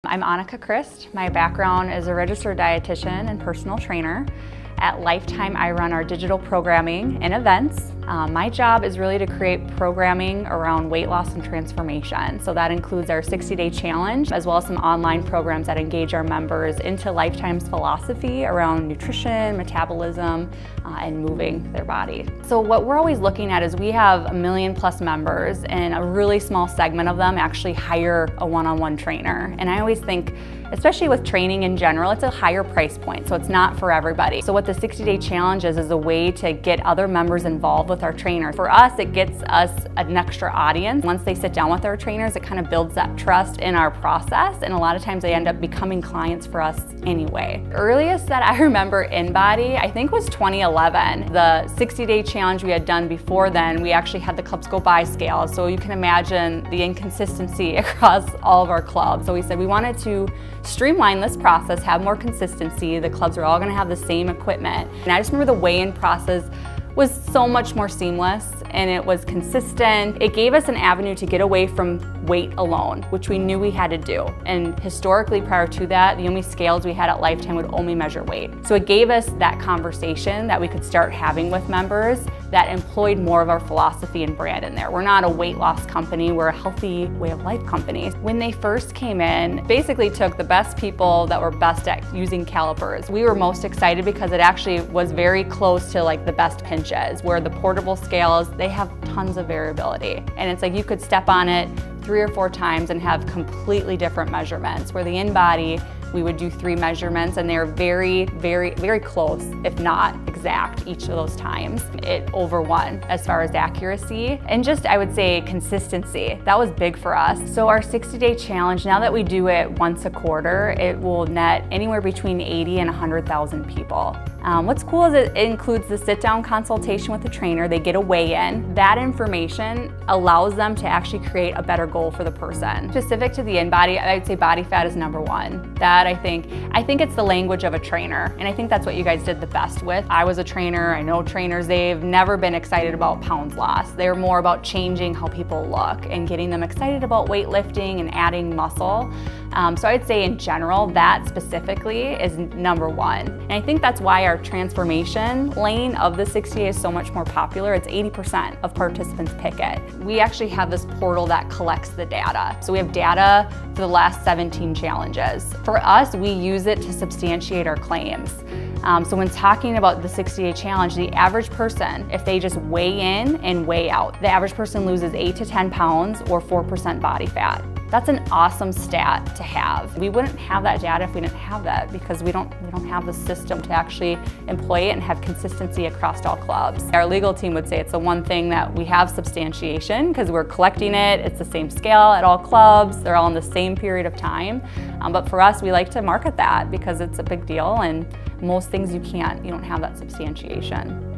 I'm Anika. My background is a registered dietitian and personal trainer. At Lifetime, I run our digital programming and events. My job is really to create programming around weight loss and transformation. So that includes our 60-day challenge, as well as some online programs that engage our members into Lifetime's philosophy around nutrition, metabolism, and moving their body. So what we're always looking at is we have 1 million+ members, and a really small segment of them actually hire a one-on-one trainer. And I always think, especially with training in general, it's a higher price point, so it's not for everybody. So what the 60-day challenge is a way to get other members involved with our trainer. For us, it gets us an extra audience. Once they sit down with our trainers, it kind of builds that trust in our process, and a lot of times they end up becoming clients for us anyway. The earliest that I remember InBody, I think, was 2011. The 60-day challenge we had done before then, we actually had the clubs go by scale, so you can imagine the inconsistency across all of our clubs. So we said we wanted to streamline this process, have more consistency. The clubs are all going to have the same equipment. And I just remember the weigh-in process was so much more seamless, and it was consistent. It gave us an avenue to get away from weight alone, which we knew we had to do. And historically, prior to that, the only scales we had at Lifetime would only measure weight. So it gave us that conversation that we could start having with members that employed more of our philosophy and brand in there. We're not a weight loss company, we're a healthy way of life company. When they first came in, basically took the best people that were best at using calipers. We were most excited because it actually was very close to like the best pinches, where the portable scales, they have tons of variability. And it's like you could step on it 3 or 4 times and have completely different measurements, where the InBody, we would do 3 measurements, and they're very, very, very close, if not exact, each of those times. It overwon as far as accuracy and just, I would say, consistency. That was big for us. So our 60-day challenge, now that we do it once a quarter, it will net anywhere between 80 and 100,000 people. What's cool is it includes the sit-down consultation with the trainer. They get a weigh-in. That information allows them to actually create a better goal for the person. Specific to the InBody, I'd say body fat is #1. That I think it's the language of a trainer, and I think that's what you guys did the best with. I was a trainer, I know trainers, they've never been excited about pounds lost. They're more about changing how people look and getting them excited about weightlifting and adding muscle. So I'd say in general, that specifically is #1. And I think that's why our transformation lane of the 60 is so much more popular. It's 80% of participants pick it. We actually have this portal that collects the data. So we have data for the last 17 challenges. For us, we use it to substantiate our claims. So when talking about the 60-day challenge, the average person, if they just weigh in and weigh out, the average person loses 8 to 10 pounds or 4% body fat. That's an awesome stat to have. We wouldn't have that data if we didn't have that, because we don't have the system to actually employ it and have consistency across all clubs. Our legal team would say it's the one thing that we have substantiation, because we're collecting it, it's the same scale at all clubs, they're all in the same period of time. But for us, we like to market that because it's a big deal, and most things you don't have that substantiation.